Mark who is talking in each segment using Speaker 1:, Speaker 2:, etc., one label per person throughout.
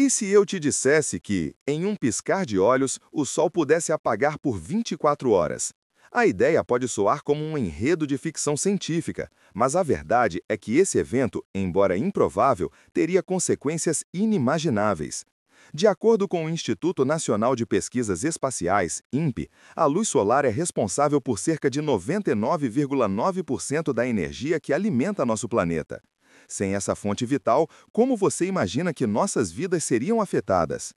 Speaker 1: E se eu te dissesse que, em um piscar de olhos, o Sol pudesse apagar por 24 horas? A ideia pode soar como um enredo de ficção científica, mas a verdade é que esse evento, embora improvável, teria consequências inimagináveis. De acordo com o Instituto Nacional de Pesquisas Espaciais, INPE, a luz solar é responsável por cerca de 99,9% da energia que alimenta nosso planeta. Sem essa fonte vital, como você imagina que nossas vidas seriam afetadas?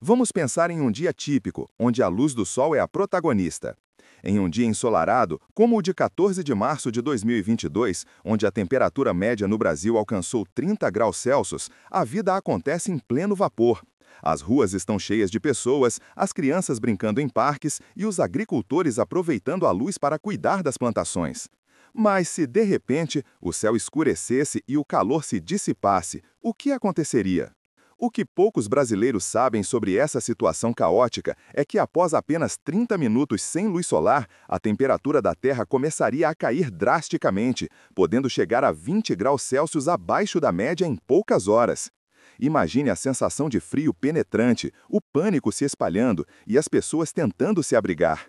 Speaker 1: Vamos pensar em um dia típico, onde a luz do Sol é a protagonista. Em um dia ensolarado, como o de 14 de março de 2022, onde a temperatura média no Brasil alcançou 30 graus Celsius, a vida acontece em pleno vapor. As ruas estão cheias de pessoas, as crianças brincando em parques e os agricultores aproveitando a luz para cuidar das plantações. Mas se, de repente, o céu escurecesse e o calor se dissipasse, o que aconteceria? O que poucos brasileiros sabem sobre essa situação caótica é que após apenas 30 minutos sem luz solar, a temperatura da Terra começaria a cair drasticamente, podendo chegar a 20 graus Celsius abaixo da média em poucas horas. Imagine a sensação de frio penetrante, o pânico se espalhando e as pessoas tentando se abrigar.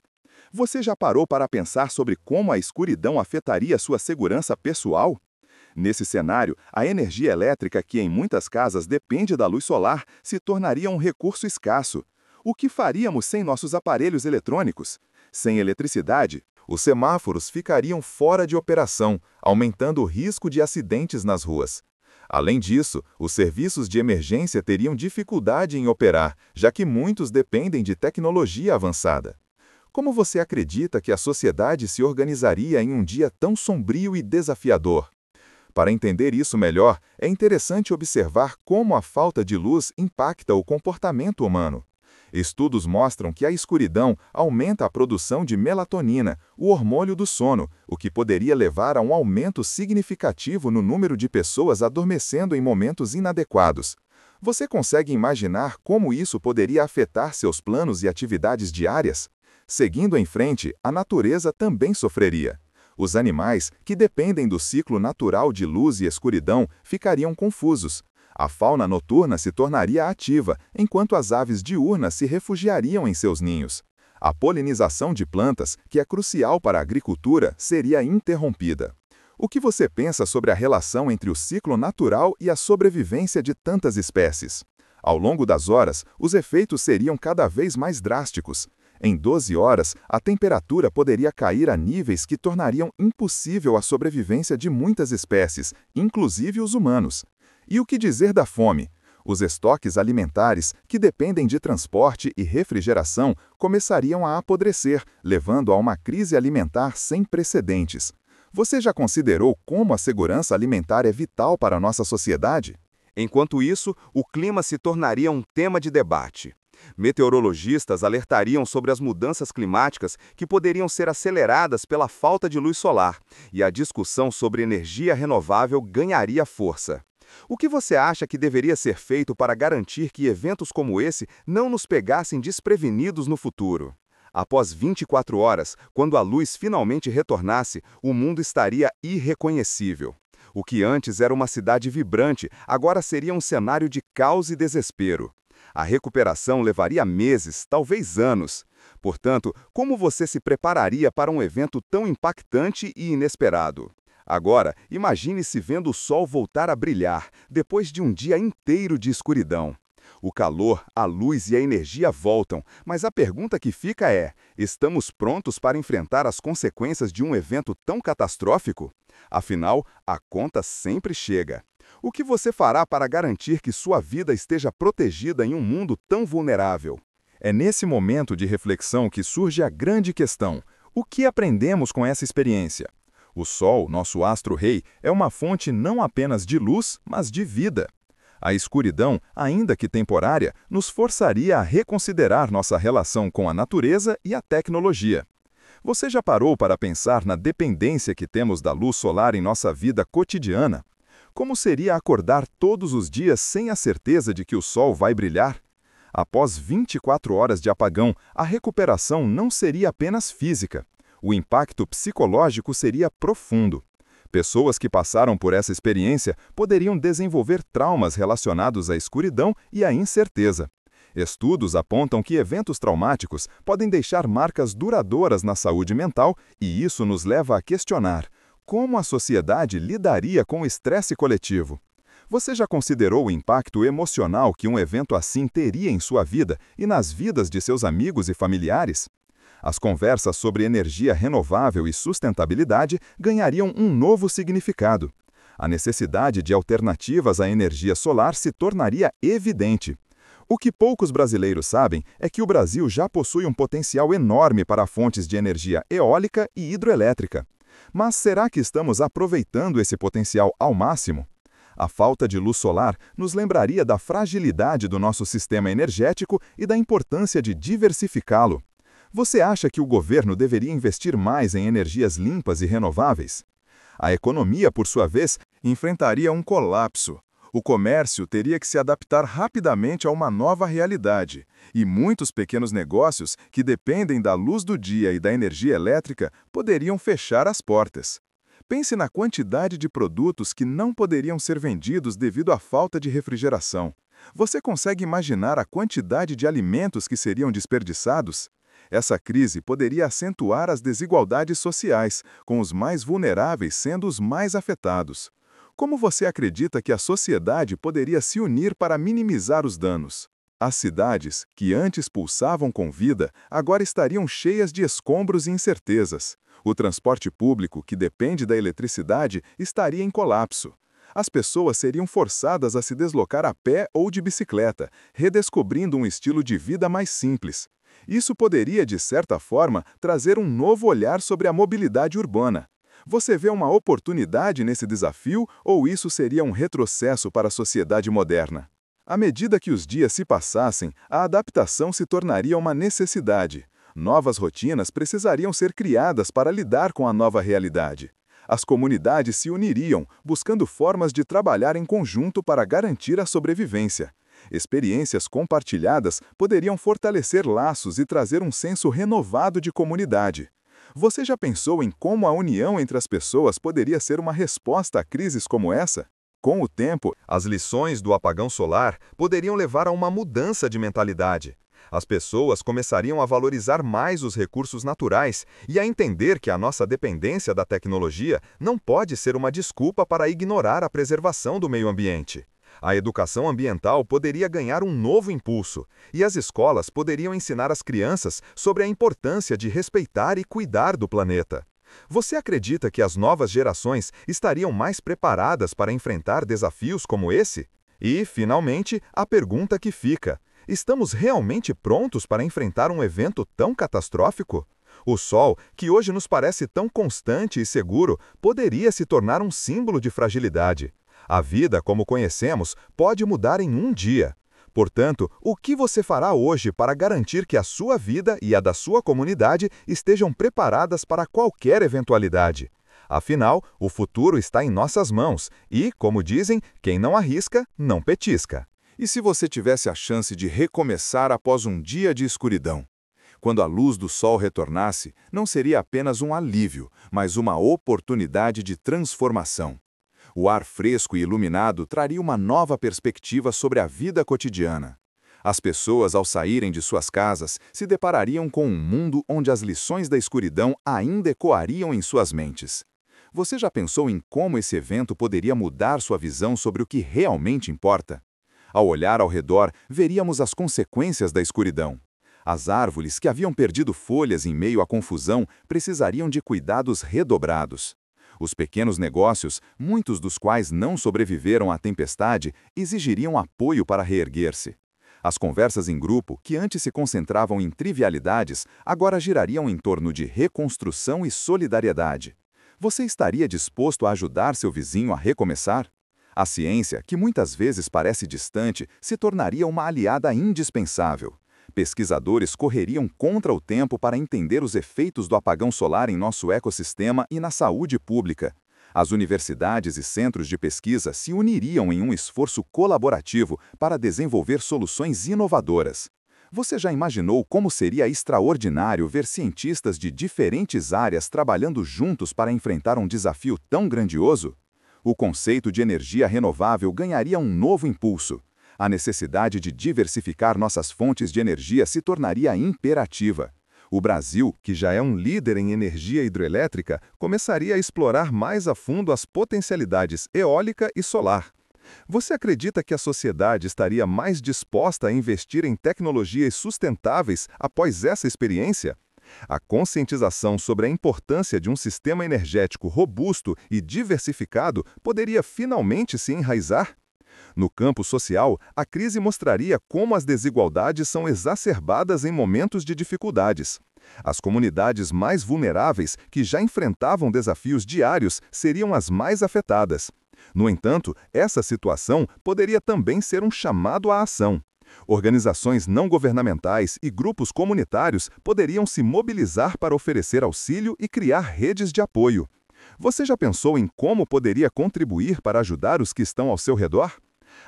Speaker 1: Você já parou para pensar sobre como a escuridão afetaria sua segurança pessoal? Nesse cenário, a energia elétrica, que em muitas casas depende da luz solar, se tornaria um recurso escasso. O que faríamos sem nossos aparelhos eletrônicos? Sem eletricidade, os semáforos ficariam fora de operação, aumentando o risco de acidentes nas ruas. Além disso, os serviços de emergência teriam dificuldade em operar, já que muitos dependem de tecnologia avançada. Como você acredita que a sociedade se organizaria em um dia tão sombrio e desafiador? Para entender isso melhor, é interessante observar como a falta de luz impacta o comportamento humano. Estudos mostram que a escuridão aumenta a produção de melatonina, o hormônio do sono, o que poderia levar a um aumento significativo no número de pessoas adormecendo em momentos inadequados. Você consegue imaginar como isso poderia afetar seus planos e atividades diárias? Seguindo em frente, a natureza também sofreria. Os animais, que dependem do ciclo natural de luz e escuridão, ficariam confusos. A fauna noturna se tornaria ativa, enquanto as aves diurnas se refugiariam em seus ninhos. A polinização de plantas, que é crucial para a agricultura, seria interrompida. O que você pensa sobre a relação entre o ciclo natural e a sobrevivência de tantas espécies? Ao longo das horas, os efeitos seriam cada vez mais drásticos. Em 12 horas, a temperatura poderia cair a níveis que tornariam impossível a sobrevivência de muitas espécies, inclusive os humanos. E o que dizer da fome? Os estoques alimentares, que dependem de transporte e refrigeração, começariam a apodrecer, levando a uma crise alimentar sem precedentes. Você já considerou como a segurança alimentar é vital para a nossa sociedade? Enquanto isso, o clima se tornaria um tema de debate. Meteorologistas alertariam sobre as mudanças climáticas que poderiam ser aceleradas pela falta de luz solar, e a discussão sobre energia renovável ganharia força. O que você acha que deveria ser feito para garantir que eventos como esse não nos pegassem desprevenidos no futuro? Após 24 horas, quando a luz finalmente retornasse, o mundo estaria irreconhecível. O que antes era uma cidade vibrante, agora seria um cenário de caos e desespero. A recuperação levaria meses, talvez anos. Portanto, como você se prepararia para um evento tão impactante e inesperado? Agora, imagine-se vendo o sol voltar a brilhar, depois de um dia inteiro de escuridão. O calor, a luz e a energia voltam, mas a pergunta que fica é: estamos prontos para enfrentar as consequências de um evento tão catastrófico? Afinal, a conta sempre chega. O que você fará para garantir que sua vida esteja protegida em um mundo tão vulnerável? É nesse momento de reflexão que surge a grande questão: o que aprendemos com essa experiência? O Sol, nosso astro-rei, é uma fonte não apenas de luz, mas de vida. A escuridão, ainda que temporária, nos forçaria a reconsiderar nossa relação com a natureza e a tecnologia. Você já parou para pensar na dependência que temos da luz solar em nossa vida cotidiana? Como seria acordar todos os dias sem a certeza de que o sol vai brilhar? Após 24 horas de apagão, a recuperação não seria apenas física. O impacto psicológico seria profundo. Pessoas que passaram por essa experiência poderiam desenvolver traumas relacionados à escuridão e à incerteza. Estudos apontam que eventos traumáticos podem deixar marcas duradouras na saúde mental e isso nos leva a questionar como a sociedade lidaria com o estresse coletivo. Você já considerou o impacto emocional que um evento assim teria em sua vida e nas vidas de seus amigos e familiares? As conversas sobre energia renovável e sustentabilidade ganhariam um novo significado. A necessidade de alternativas à energia solar se tornaria evidente. O que poucos brasileiros sabem é que o Brasil já possui um potencial enorme para fontes de energia eólica e hidroelétrica. Mas será que estamos aproveitando esse potencial ao máximo? A falta de luz solar nos lembraria da fragilidade do nosso sistema energético e da importância de diversificá-lo. Você acha que o governo deveria investir mais em energias limpas e renováveis? A economia, por sua vez, enfrentaria um colapso. O comércio teria que se adaptar rapidamente a uma nova realidade, e muitos pequenos negócios que dependem da luz do dia e da energia elétrica poderiam fechar as portas. Pense na quantidade de produtos que não poderiam ser vendidos devido à falta de refrigeração. Você consegue imaginar a quantidade de alimentos que seriam desperdiçados? Essa crise poderia acentuar as desigualdades sociais, com os mais vulneráveis sendo os mais afetados. Como você acredita que a sociedade poderia se unir para minimizar os danos? As cidades, que antes pulsavam com vida, agora estariam cheias de escombros e incertezas. O transporte público, que depende da eletricidade, estaria em colapso. As pessoas seriam forçadas a se deslocar a pé ou de bicicleta, redescobrindo um estilo de vida mais simples. Isso poderia, de certa forma, trazer um novo olhar sobre a mobilidade urbana. Você vê uma oportunidade nesse desafio ou isso seria um retrocesso para a sociedade moderna? À medida que os dias se passassem, a adaptação se tornaria uma necessidade. Novas rotinas precisariam ser criadas para lidar com a nova realidade. As comunidades se uniriam, buscando formas de trabalhar em conjunto para garantir a sobrevivência. Experiências compartilhadas poderiam fortalecer laços e trazer um senso renovado de comunidade. Você já pensou em como a união entre as pessoas poderia ser uma resposta a crises como essa? Com o tempo, as lições do apagão solar poderiam levar a uma mudança de mentalidade. As pessoas começariam a valorizar mais os recursos naturais e a entender que a nossa dependência da tecnologia não pode ser uma desculpa para ignorar a preservação do meio ambiente. A educação ambiental poderia ganhar um novo impulso, e as escolas poderiam ensinar as crianças sobre a importância de respeitar e cuidar do planeta. Você acredita que as novas gerações estariam mais preparadas para enfrentar desafios como esse? E, finalmente, a pergunta que fica: estamos realmente prontos para enfrentar um evento tão catastrófico? O Sol, que hoje nos parece tão constante e seguro, poderia se tornar um símbolo de fragilidade. A vida, como conhecemos, pode mudar em um dia. Portanto, o que você fará hoje para garantir que a sua vida e a da sua comunidade estejam preparadas para qualquer eventualidade? Afinal, o futuro está em nossas mãos e, como dizem, quem não arrisca, não petisca.
Speaker 2: E se você tivesse a chance de recomeçar após um dia de escuridão? Quando a luz do sol retornasse, não seria apenas um alívio, mas uma oportunidade de transformação. O ar fresco e iluminado traria uma nova perspectiva sobre a vida cotidiana. As pessoas, ao saírem de suas casas, se deparariam com um mundo onde as lições da escuridão ainda ecoariam em suas mentes. Você já pensou em como esse evento poderia mudar sua visão sobre o que realmente importa? Ao olhar ao redor, veríamos as consequências da escuridão. As árvores, que haviam perdido folhas em meio à confusão, precisariam de cuidados redobrados. Os pequenos negócios, muitos dos quais não sobreviveram à tempestade, exigiriam apoio para reerguer-se. As conversas em grupo, que antes se concentravam em trivialidades, agora girariam em torno de reconstrução e solidariedade. Você estaria disposto a ajudar seu vizinho a recomeçar? A ciência, que muitas vezes parece distante, se tornaria uma aliada indispensável. Pesquisadores correriam contra o tempo para entender os efeitos do apagão solar em nosso ecossistema e na saúde pública. As universidades e centros de pesquisa se uniriam em um esforço colaborativo para desenvolver soluções inovadoras. Você já imaginou como seria extraordinário ver cientistas de diferentes áreas trabalhando juntos para enfrentar um desafio tão grandioso? O conceito de energia renovável ganharia um novo impulso. A necessidade de diversificar nossas fontes de energia se tornaria imperativa. O Brasil, que já é um líder em energia hidrelétrica, começaria a explorar mais a fundo as potencialidades eólica e solar. Você acredita que a sociedade estaria mais disposta a investir em tecnologias sustentáveis após essa experiência? A conscientização sobre a importância de um sistema energético robusto e diversificado poderia finalmente se enraizar? No campo social, a crise mostraria como as desigualdades são exacerbadas em momentos de dificuldades. As comunidades mais vulneráveis, que já enfrentavam desafios diários, seriam as mais afetadas. No entanto, essa situação poderia também ser um chamado à ação. Organizações não governamentais e grupos comunitários poderiam se mobilizar para oferecer auxílio e criar redes de apoio. Você já pensou em como poderia contribuir para ajudar os que estão ao seu redor?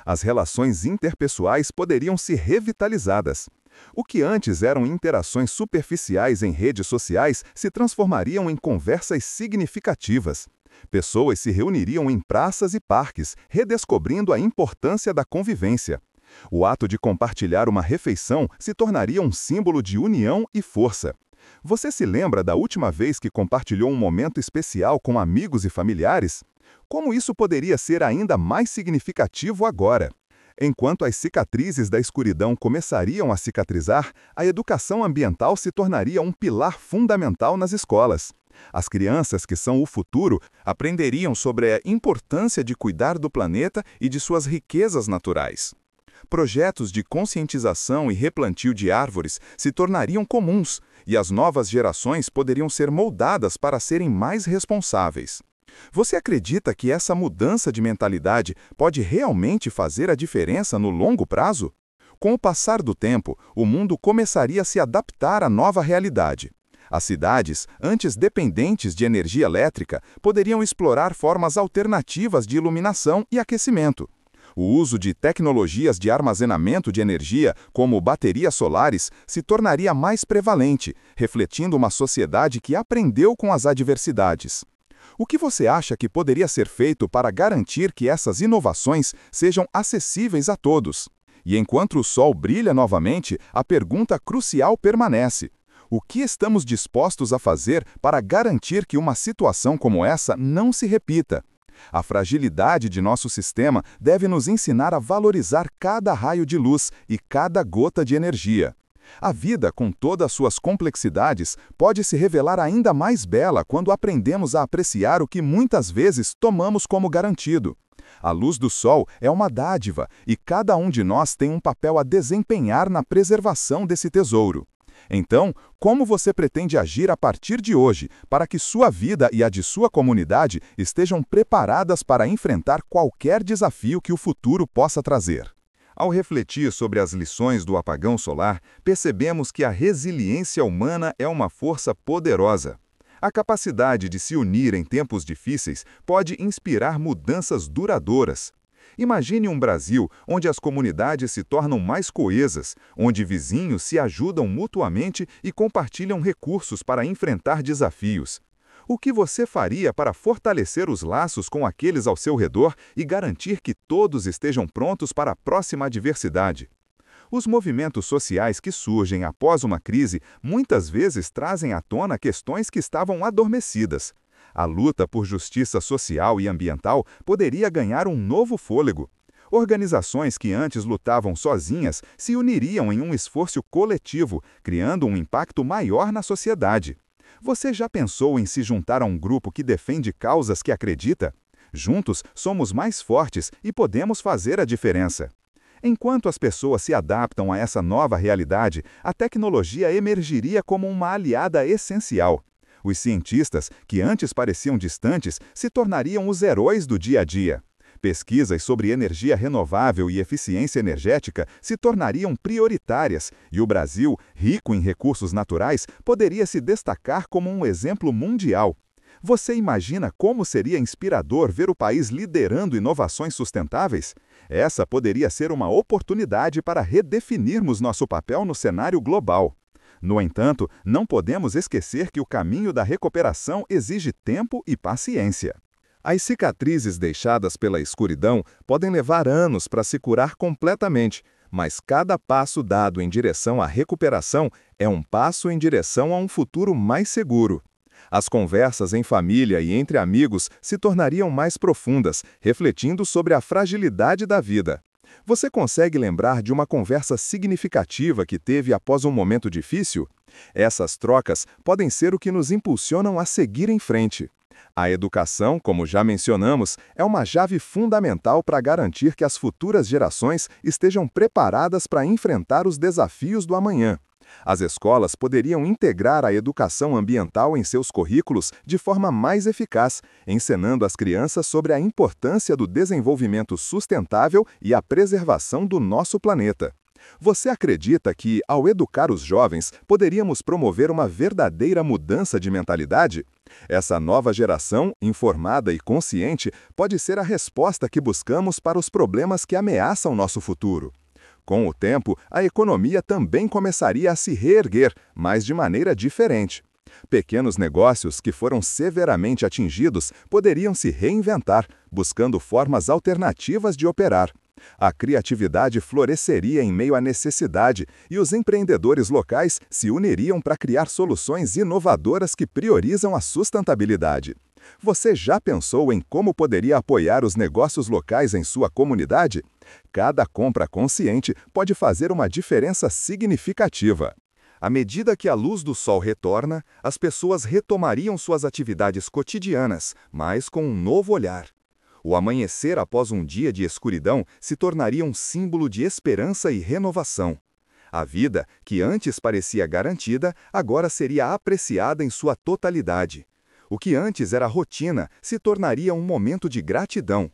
Speaker 2: As relações interpessoais poderiam ser revitalizadas. O que antes eram interações superficiais em redes sociais se transformariam em conversas significativas. Pessoas se reuniriam em praças e parques, redescobrindo a importância da convivência. O ato de compartilhar uma refeição se tornaria um símbolo de união e força. Você se lembra da última vez que compartilhou um momento especial com amigos e familiares? Como isso poderia ser ainda mais significativo agora? Enquanto as cicatrizes da escuridão começariam a cicatrizar, a educação ambiental se tornaria um pilar fundamental nas escolas. As crianças, que são o futuro, aprenderiam sobre a importância de cuidar do planeta e de suas riquezas naturais. Projetos de conscientização e replantio de árvores se tornariam comuns, e as novas gerações poderiam ser moldadas para serem mais responsáveis. Você acredita que essa mudança de mentalidade pode realmente fazer a diferença no longo prazo? Com o passar do tempo, o mundo começaria a se adaptar à nova realidade. As cidades, antes dependentes de energia elétrica, poderiam explorar formas alternativas de iluminação e aquecimento. O uso de tecnologias de armazenamento de energia, como baterias solares, se tornaria mais prevalente, refletindo uma sociedade que aprendeu com as adversidades. O que você acha que poderia ser feito para garantir que essas inovações sejam acessíveis a todos? E enquanto o sol brilha novamente, a pergunta crucial permanece: o que estamos dispostos a fazer para garantir que uma situação como essa não se repita? A fragilidade de nosso sistema deve nos ensinar a valorizar cada raio de luz e cada gota de energia. A vida, com todas as suas complexidades, pode se revelar ainda mais bela quando aprendemos a apreciar o que muitas vezes tomamos como garantido. A luz do sol é uma dádiva e cada um de nós tem um papel a desempenhar na preservação desse tesouro. Então, como você pretende agir a partir de hoje para que sua vida e a de sua comunidade estejam preparadas para enfrentar qualquer desafio que o futuro possa trazer? Ao refletir sobre as lições do apagão solar, percebemos que a resiliência humana é uma força poderosa. A capacidade de se unir em tempos difíceis pode inspirar mudanças duradouras. Imagine um Brasil onde as comunidades se tornam mais coesas, onde vizinhos se ajudam mutuamente e compartilham recursos para enfrentar desafios. O que você faria para fortalecer os laços com aqueles ao seu redor e garantir que todos estejam prontos para a próxima adversidade? Os movimentos sociais que surgem após uma crise muitas vezes trazem à tona questões que estavam adormecidas. A luta por justiça social e ambiental poderia ganhar um novo fôlego. Organizações que antes lutavam sozinhas se uniriam em um esforço coletivo, criando um impacto maior na sociedade. Você já pensou em se juntar a um grupo que defende causas que acredita? Juntos, somos mais fortes e podemos fazer a diferença. Enquanto as pessoas se adaptam a essa nova realidade, a tecnologia emergiria como uma aliada essencial. Os cientistas, que antes pareciam distantes, se tornariam os heróis do dia a dia. Pesquisas sobre energia renovável e eficiência energética se tornariam prioritárias e o Brasil, rico em recursos naturais, poderia se destacar como um exemplo mundial. Você imagina como seria inspirador ver o país liderando inovações sustentáveis? Essa poderia ser uma oportunidade para redefinirmos nosso papel no cenário global. No entanto, não podemos esquecer que o caminho da recuperação exige tempo e paciência. As cicatrizes deixadas pela escuridão podem levar anos para se curar completamente, mas cada passo dado em direção à recuperação é um passo em direção a um futuro mais seguro. As conversas em família e entre amigos se tornariam mais profundas, refletindo sobre a fragilidade da vida. Você consegue lembrar de uma conversa significativa que teve após um momento difícil? Essas trocas podem ser o que nos impulsionam a seguir em frente. A educação, como já mencionamos, é uma chave fundamental para garantir que as futuras gerações estejam preparadas para enfrentar os desafios do amanhã. As escolas poderiam integrar a educação ambiental em seus currículos de forma mais eficaz, ensinando às crianças sobre a importância do desenvolvimento sustentável e a preservação do nosso planeta. Você acredita que, ao educar os jovens, poderíamos promover uma verdadeira mudança de mentalidade? Essa nova geração, informada e consciente, pode ser a resposta que buscamos para os problemas que ameaçam nosso futuro. Com o tempo, a economia também começaria a se reerguer, mas de maneira diferente. Pequenos negócios que foram severamente atingidos poderiam se reinventar, buscando formas alternativas de operar. A criatividade floresceria em meio à necessidade e os empreendedores locais se uniriam para criar soluções inovadoras que priorizam a sustentabilidade. Você já pensou em como poderia apoiar os negócios locais em sua comunidade? Cada compra consciente pode fazer uma diferença significativa. À medida que a luz do sol retorna, as pessoas retomariam suas atividades cotidianas, mas com um novo olhar. O amanhecer após um dia de escuridão se tornaria um símbolo de esperança e renovação. A vida, que antes parecia garantida, agora seria apreciada em sua totalidade. O que antes era rotina se tornaria um momento de gratidão.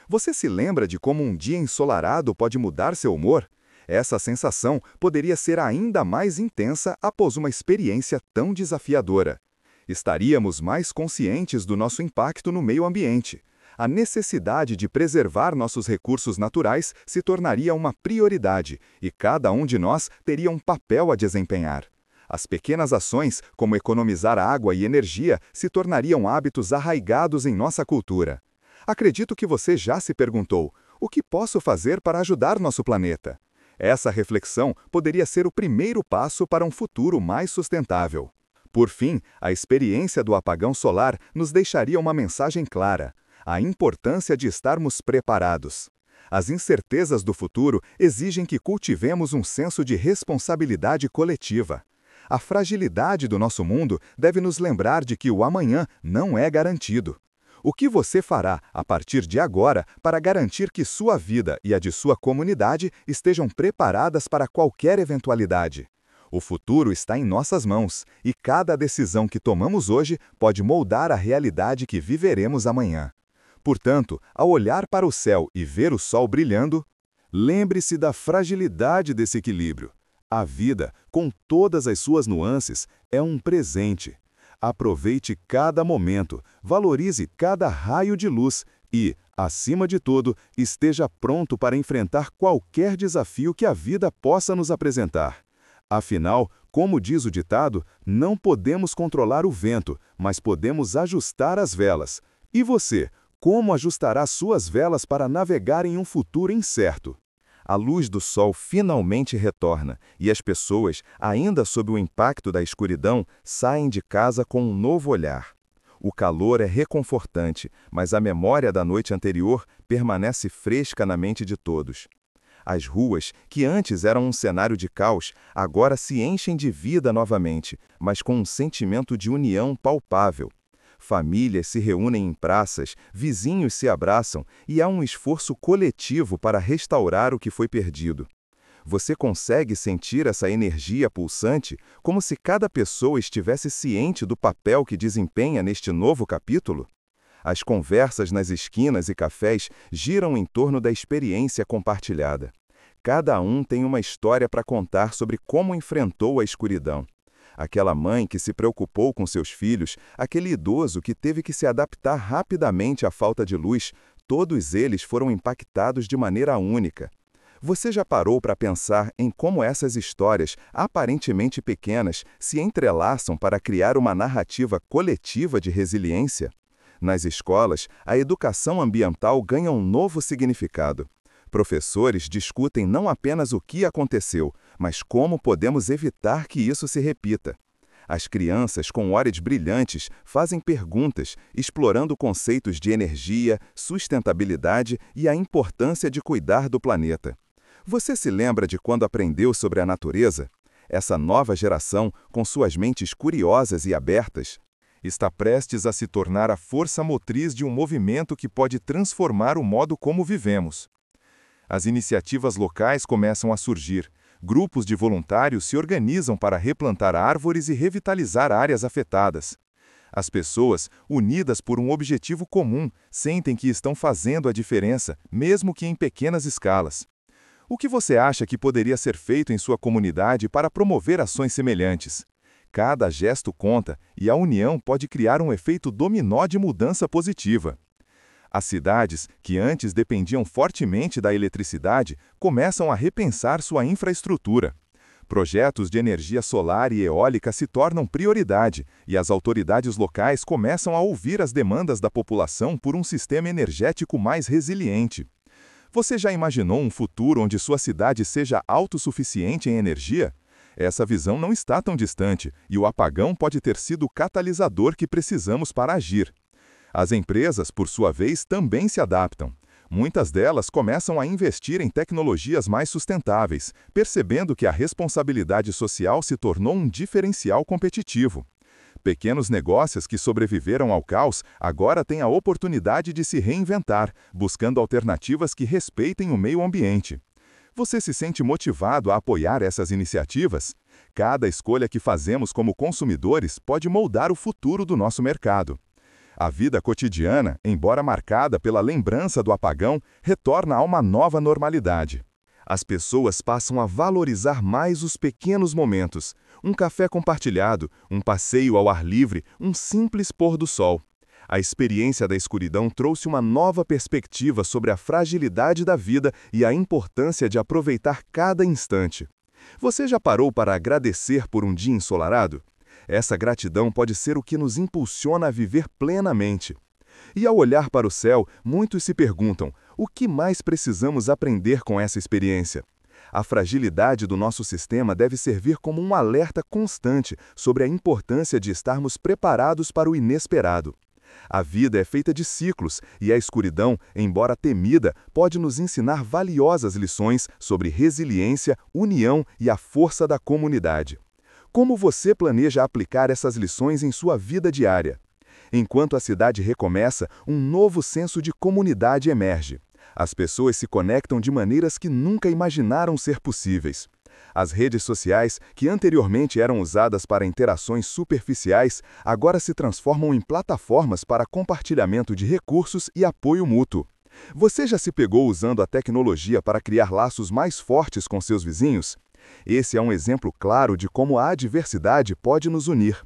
Speaker 2: Você se lembra de como um dia ensolarado pode mudar seu humor? Essa sensação poderia ser ainda mais intensa após uma experiência tão desafiadora. Estaríamos mais conscientes do nosso impacto no meio ambiente. A necessidade de preservar nossos recursos naturais se tornaria uma prioridade e cada um de nós teria um papel a desempenhar. As pequenas ações, como economizar água e energia, se tornariam hábitos arraigados em nossa cultura. Acredito que você já se perguntou: o que posso fazer para ajudar nosso planeta? Essa reflexão poderia ser o primeiro passo para um futuro mais sustentável. Por fim, a experiência do apagão solar nos deixaria uma mensagem clara: a importância de estarmos preparados. As incertezas do futuro exigem que cultivemos um senso de responsabilidade coletiva. A fragilidade do nosso mundo deve nos lembrar de que o amanhã não é garantido. O que você fará, a partir de agora, para garantir que sua vida e a de sua comunidade estejam preparadas para qualquer eventualidade? O futuro está em nossas mãos, e cada decisão que tomamos hoje pode moldar a realidade que viveremos amanhã. Portanto, ao olhar para o céu e ver o sol brilhando, lembre-se da fragilidade desse equilíbrio. A vida, com todas as suas nuances, é um presente. Aproveite cada momento, valorize cada raio de luz e, acima de tudo, esteja pronto para enfrentar qualquer desafio que a vida possa nos apresentar. Afinal, como diz o ditado, não podemos controlar o vento, mas podemos ajustar as velas. E você, como ajustará suas velas para navegar em um futuro incerto? A luz do sol finalmente retorna e as pessoas, ainda sob o impacto da escuridão, saem de casa com um novo olhar. O calor é reconfortante, mas a memória da noite anterior permanece fresca na mente de todos. As ruas, que antes eram um cenário de caos, agora se enchem de vida novamente, mas com um sentimento de união palpável. Famílias se reúnem em praças, vizinhos se abraçam e há um esforço coletivo para restaurar o que foi perdido. Você consegue sentir essa energia pulsante, como se cada pessoa estivesse ciente do papel que desempenha neste novo capítulo? As conversas nas esquinas e cafés giram em torno da experiência compartilhada. Cada um tem uma história para contar sobre como enfrentou a escuridão. Aquela mãe que se preocupou com seus filhos, aquele idoso que teve que se adaptar rapidamente à falta de luz, todos eles foram impactados de maneira única. Você já parou para pensar em como essas histórias, aparentemente pequenas, se entrelaçam para criar uma narrativa coletiva de resiliência? Nas escolas, a educação ambiental ganha um novo significado. Professores discutem não apenas o que aconteceu, mas como podemos evitar que isso se repita. As crianças, com olhos brilhantes, fazem perguntas, explorando conceitos de energia, sustentabilidade e a importância de cuidar do planeta. Você se lembra de quando aprendeu sobre a natureza? Essa nova geração, com suas mentes curiosas e abertas, está prestes a se tornar a força motriz de um movimento que pode transformar o modo como vivemos. As iniciativas locais começam a surgir. Grupos de voluntários se organizam para replantar árvores e revitalizar áreas afetadas. As pessoas, unidas por um objetivo comum, sentem que estão fazendo a diferença, mesmo que em pequenas escalas. O que você acha que poderia ser feito em sua comunidade para promover ações semelhantes? Cada gesto conta e a união pode criar um efeito dominó de mudança positiva. As cidades, que antes dependiam fortemente da eletricidade, começam a repensar sua infraestrutura. Projetos de energia solar e eólica se tornam prioridade e as autoridades locais começam a ouvir as demandas da população por um sistema energético mais resiliente. Você já imaginou um futuro onde sua cidade seja autossuficiente em energia? Essa visão não está tão distante e o apagão pode ter sido o catalisador que precisamos para agir. As empresas, por sua vez, também se adaptam. Muitas delas começam a investir em tecnologias mais sustentáveis, percebendo que a responsabilidade social se tornou um diferencial competitivo. Pequenos negócios que sobreviveram ao caos agora têm a oportunidade de se reinventar, buscando alternativas que respeitem o meio ambiente. Você se sente motivado a apoiar essas iniciativas? Cada escolha que fazemos como consumidores pode moldar o futuro do nosso mercado. A vida cotidiana, embora marcada pela lembrança do apagão, retorna a uma nova normalidade. As pessoas passam a valorizar mais os pequenos momentos. Um café compartilhado, um passeio ao ar livre, um simples pôr do sol. A experiência da escuridão trouxe uma nova perspectiva sobre a fragilidade da vida e a importância de aproveitar cada instante. Você já parou para agradecer por um dia ensolarado? Essa gratidão pode ser o que nos impulsiona a viver plenamente. E ao olhar para o céu, muitos se perguntam: o que mais precisamos aprender com essa experiência? A fragilidade do nosso sistema deve servir como um alerta constante sobre a importância de estarmos preparados para o inesperado. A vida é feita de ciclos e a escuridão, embora temida, pode nos ensinar valiosas lições sobre resiliência, união e a força da comunidade. Como você planeja aplicar essas lições em sua vida diária? Enquanto a cidade recomeça, um novo senso de comunidade emerge. As pessoas se conectam de maneiras que nunca imaginaram ser possíveis. As redes sociais, que anteriormente eram usadas para interações superficiais, agora se transformam em plataformas para compartilhamento de recursos e apoio mútuo. Você já se pegou usando a tecnologia para criar laços mais fortes com seus vizinhos? Esse é um exemplo claro de como a adversidade pode nos unir.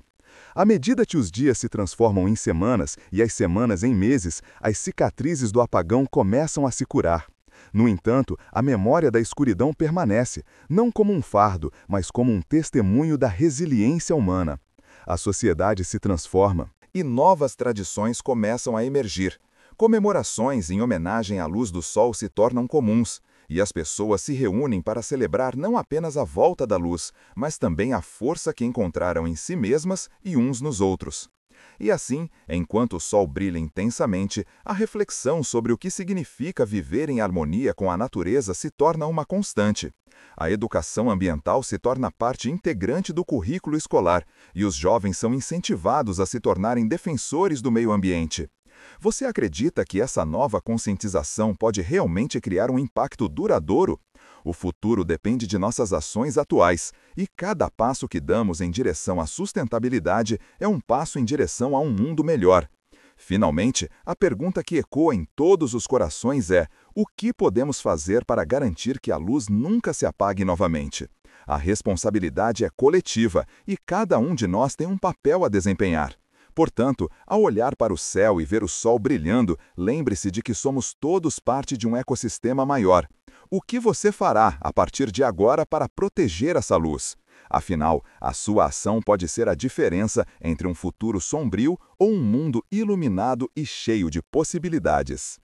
Speaker 2: À medida que os dias se transformam em semanas e as semanas em meses, as cicatrizes do apagão começam a se curar. No entanto, a memória da escuridão permanece, não como um fardo, mas como um testemunho da resiliência humana. A sociedade se transforma e novas tradições começam a emergir. Comemorações em homenagem à luz do sol se tornam comuns, e as pessoas se reúnem para celebrar não apenas a volta da luz, mas também a força que encontraram em si mesmas e uns nos outros. E assim, enquanto o sol brilha intensamente, a reflexão sobre o que significa viver em harmonia com a natureza se torna uma constante. A educação ambiental se torna parte integrante do currículo escolar, e os jovens são incentivados a se tornarem defensores do meio ambiente. Você acredita que essa nova conscientização pode realmente criar um impacto duradouro? O futuro depende de nossas ações atuais, e cada passo que damos em direção à sustentabilidade é um passo em direção a um mundo melhor. Finalmente, a pergunta que ecoa em todos os corações é: o que podemos fazer para garantir que a luz nunca se apague novamente? A responsabilidade é coletiva e cada um de nós tem um papel a desempenhar. Portanto, ao olhar para o céu e ver o sol brilhando, lembre-se de que somos todos parte de um ecossistema maior. O que você fará a partir de agora para proteger essa luz? Afinal, a sua ação pode ser a diferença entre um futuro sombrio ou um mundo iluminado e cheio de possibilidades.